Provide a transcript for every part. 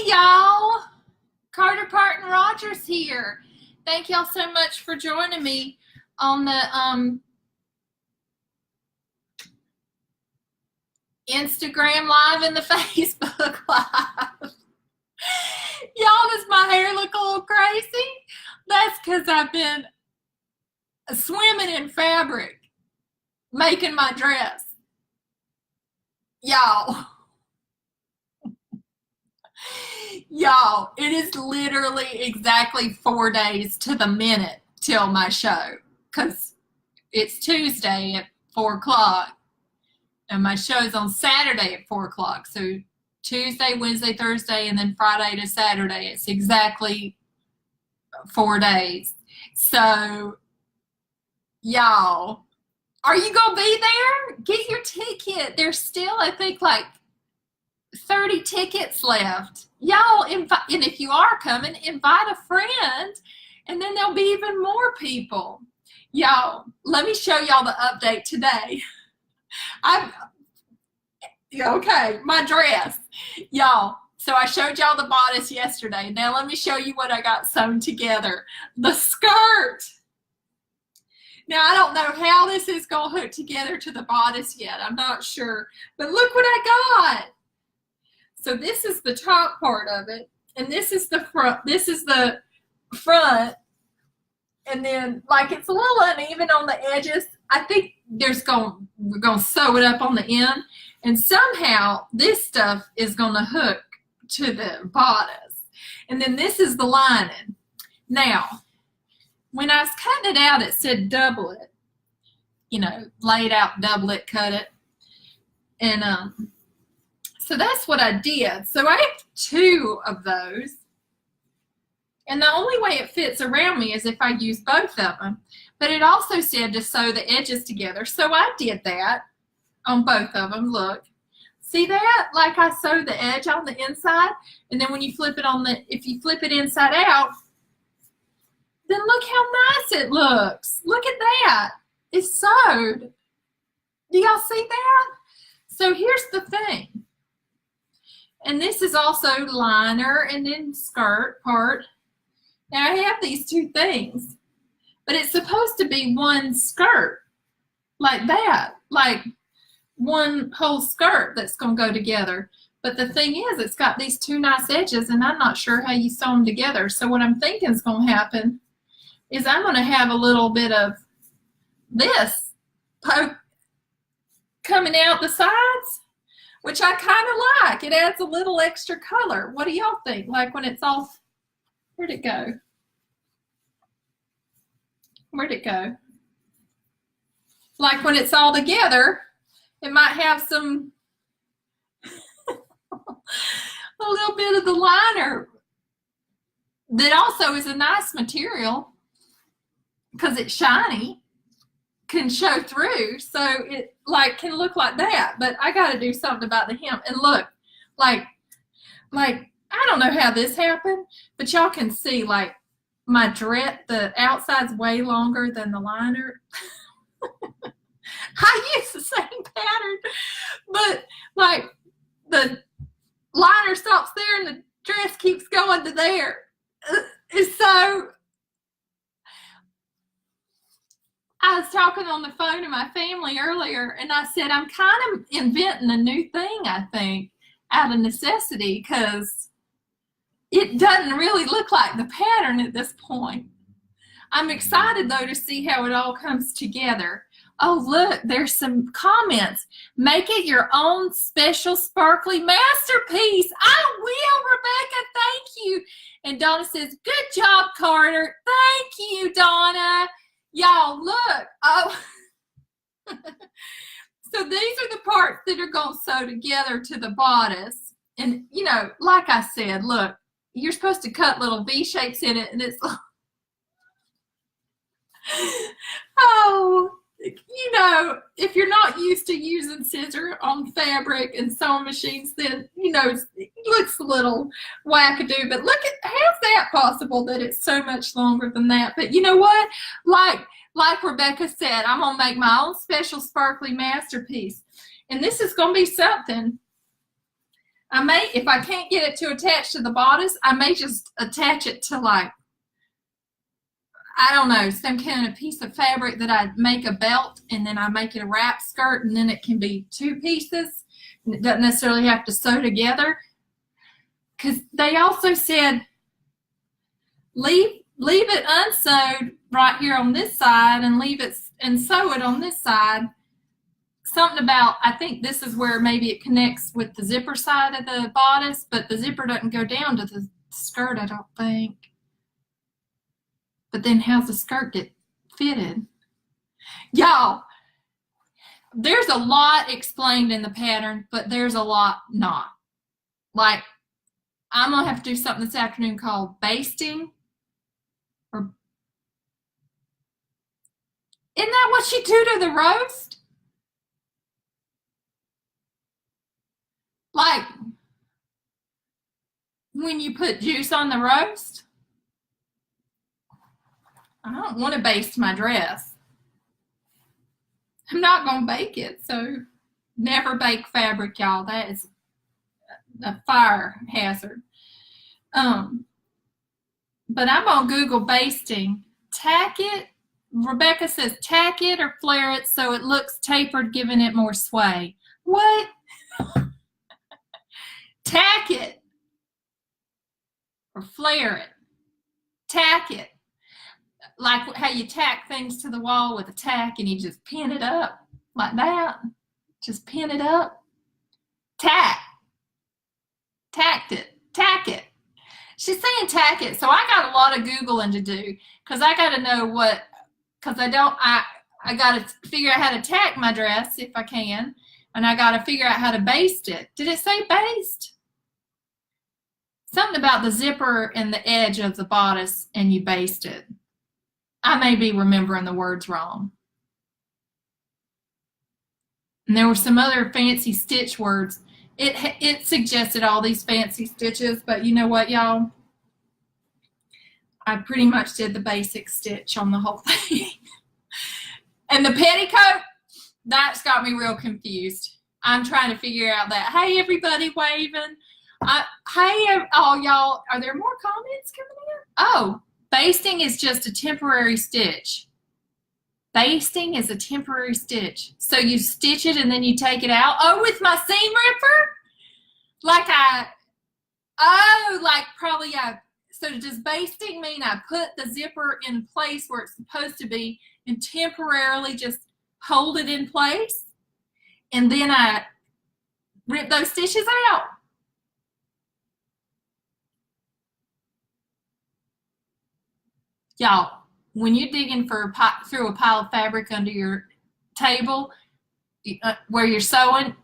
y'all. Carter, Parton, Rogers here. Thank y'all so much for joining me on the Instagram Live and the Facebook Live. Y'all, does my hair look a little crazy? That's because I've been swimming in fabric, making my dress. Y'all, it is literally exactly 4 days to the minute till my show, because it's Tuesday at 4 o'clock and my show's on Saturday at 4 o'clock. So Tuesday, Wednesday, Thursday, and then Friday to Saturday, it's exactly 4 days. So y'all, are you gonna be there? Get your ticket. There's still, I think, like 30 tickets left. Y'all, and if you are coming, invite a friend, and then there'll be even more people. Y'all, let me show y'all the update today. Okay, my dress. Y'all, so I showed y'all the bodice yesterday. Now let me show you what I got sewn together. The skirt. Now, I don't know how this is going to hook together to the bodice yet. I'm not sure. But look what I got. So this is the top part of it. And this is the front. This is the front. And then, like, it's a little uneven on the edges. I think we're going to sew it up on the end. And somehow, this stuff is going to hook to the bodice. And then this is the lining. Now, when I was cutting it out, it said double it. You know, lay it out, double it, cut it. And so that's what I did. So I have 2 of those. And the only way it fits around me is if I use both of them. But it also said to sew the edges together. So I did that on both of them. Look. See that? Like I sewed the edge on the inside. And then when you flip it if you flip it inside out, then look how nice it looks. Look at that. It's sewed. Do y'all see that? So here's the thing. And this is also liner and then skirt part. Now I have these 2 things. But it's supposed to be one skirt. Like that. Like one whole skirt that's going to go together. But the thing is, it's got these 2 nice edges, and I'm not sure how you sew them together. So what I'm thinking is going to happen is I'm going to have a little bit of this poke coming out the sides, which I kind of like. It adds a little extra color. What do y'all think? Like when it's all, where'd it go? Where'd it go? Like when it's all together, it might have some, a little bit of the liner that also is a nice material because it's shiny, can show through, so it like can look like that. But I got to do something about the hem. And look, like I don't know how this happened, but y'all can see like my dress, the outside's way longer than the liner. I use the same pattern, but like the liner stops there and the dress keeps going to there. So I was talking on the phone to my family earlier, and I said, I'm kind of inventing a new thing, I think, out of necessity, because it doesn't really look like the pattern at this point. I'm excited, though, to see how it all comes together. Oh, look, there's some comments. Make it your own special sparkly masterpiece. I will, Rebecca. Thank you. And Donna says, good job, Carter. Thank you, Donna. Y'all, look. Oh. So these are the parts that are going to sew together to the bodice. And, you know, like I said, look, you're supposed to cut little V shapes in it. And it's, oh, you know, if you're not used to using scissor on fabric and sewing machines, then, you know, it looks a little wackadoo. But look at, how's that possible that it's so much longer than that? But you know what? Like Rebecca said, I'm going to make my own special sparkly masterpiece. And this is going to be something I may, if I can't get it to attach to the bodice, I may just attach it to, like, I don't know, some kind of piece of fabric that I make a belt, and then I make it a wrap skirt, and then it can be 2 pieces. And it doesn't necessarily have to sew together. Because they also said leave it unsewed right here on this side and leave it and sew it on this side. Something about, I think this is where maybe it connects with the zipper side of the bodice, but the zipper doesn't go down to the skirt, I don't think. But then how's the skirt get fitted? Y'all, there's a lot explained in the pattern, but there's a lot not. Like, I'm going to have to do something this afternoon called basting. Or, isn't that what you do to the roast? Like, when you put juice on the roast? I don't want to baste my dress. I'm not going to bake it, so never bake fabric, y'all. That is a fire hazard. But I'm on Google basting. Tack it. Rebecca says tack it or flare it so it looks tapered, giving it more sway. What? Tack it or flare it. Tack it. Like how you tack things to the wall with a tack and you just pin it up like that. Just pin it up. Tack. Tacked it. Tack it. She's saying tack it. So I got a lot of Googling to do because I got to know what, because I got to figure out how to tack my dress if I can. And I got to figure out how to baste it. Did it say baste? Something about the zipper and the edge of the bodice and you baste it. I may be remembering the words wrong. And there were some other fancy stitch words. It suggested all these fancy stitches, but you know what, y'all? I pretty much did the basic stitch on the whole thing. And the petticoat, that's got me real confused. I'm trying to figure out that. Hey, everybody waving. Hey, all y'all. Are there more comments coming in? Oh, basting is just a temporary stitch. Basting is a temporary stitch. So you stitch it and then you take it out. Oh, with my seam ripper? So does basting mean I put the zipper in place where it's supposed to be and temporarily just hold it in place? And then I rip those stitches out? Y'all, when you're digging through a pile of fabric under your table where you're sewing,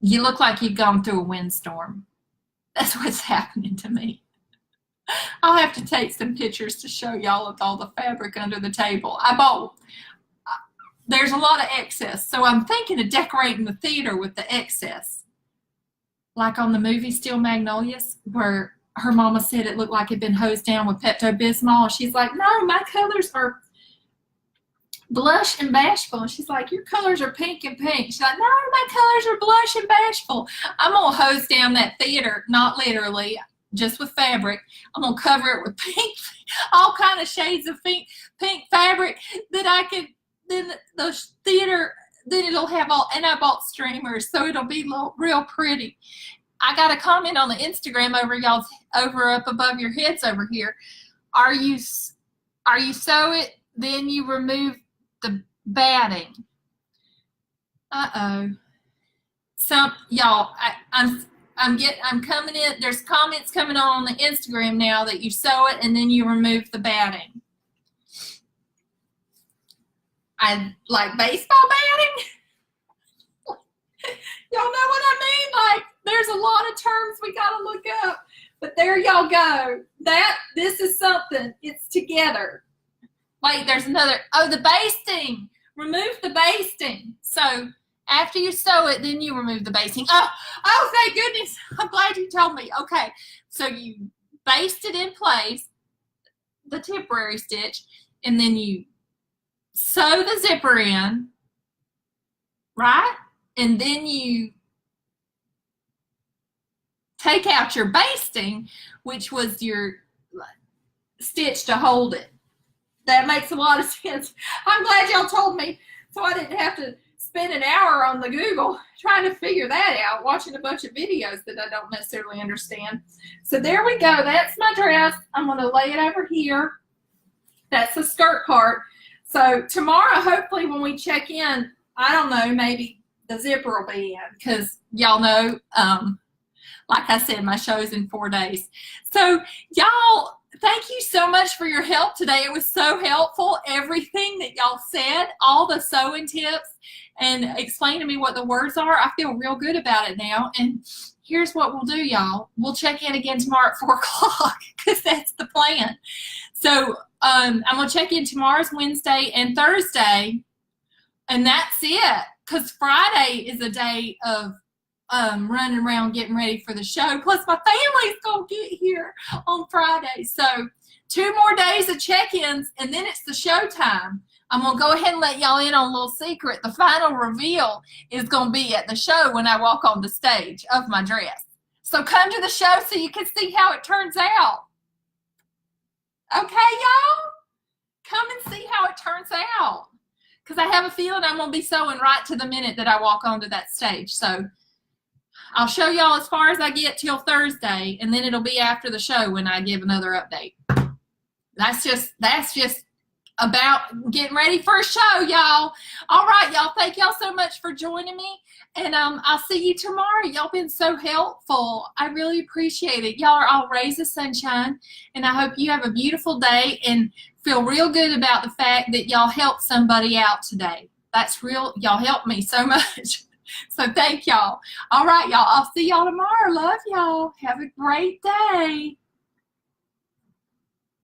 you look like you've gone through a windstorm. That's what's happening to me. I'll have to take some pictures to show y'all of all the fabric under the table. There's a lot of excess, so I'm thinking of decorating the theater with the excess. Like on the movie Steel Magnolias, where her mama said it looked like it'd been hosed down with Pepto-Bismol. She's like, no, my colors are blush and bashful. And she's like, your colors are pink and pink. She's like, no, my colors are blush and bashful. I'm going to hose down that theater, not literally, just with fabric. I'm going to cover it with pink, all kind of shades of pink fabric that I could, then the theater, then it'll have all, and I bought streamers, so it'll be real pretty. I got a comment on the Instagram over up above your heads over here. Are you sew it, then you remove the batting? Uh-oh. Y'all, I'm coming in. There's comments coming on the Instagram now that you sew it and then you remove the batting. I like baseball batting. Y'all know what I mean? Like, there's a lot of terms we gotta look up. But there y'all go. This is something. It's together. Wait, there's another. Oh, the basting. Remove the basting. So after you sew it, then you remove the basting. Oh, thank goodness. I'm glad you told me. Okay. So you baste it in place, the temporary stitch, and then you sew the zipper in, right? And then you take out your basting, which was your stitch to hold it. That makes a lot of sense. I'm glad y'all told me, so I didn't have to spend an hour on the Google trying to figure that out, watching a bunch of videos that I don't necessarily understand. So there we go. That's my dress. I'm going to lay it over here. That's the skirt part. So tomorrow, hopefully when we check in, I don't know, maybe the zipper will be in, because y'all know, like I said, my show's in 4 days. So y'all, thank you so much for your help today. It was so helpful. Everything that y'all said, all the sewing tips, and explain to me what the words are. I feel real good about it now. And here's what we'll do, y'all. We'll check in again tomorrow at 4 o'clock, because that's the plan. So I'm going to check in tomorrow's Wednesday and Thursday, and that's it. Because Friday is a day of running around getting ready for the show. Plus my family's going to get here on Friday. So 2 more days of check-ins, and then it's the show time. I'm going to go ahead and let y'all in on a little secret. The final reveal is going to be at the show when I walk on the stage of my dress. So come to the show so you can see how it turns out. Okay, y'all? Come and see how it turns out. Because I have a feeling I'm going to be sewing right to the minute that I walk onto that stage. So I'll show y'all as far as I get till Thursday, and then it'll be after the show when I give another update. That's just about getting ready for a show, y'all. All right, y'all. Thank y'all so much for joining me. And I'll see you tomorrow. Y'all been so helpful. I really appreciate it. Y'all are all rays of sunshine. And I hope you have a beautiful day and feel real good about the fact that y'all helped somebody out today. That's real. Y'all helped me so much. So thank y'all. All right, y'all. I'll see y'all tomorrow. Love y'all. Have a great day.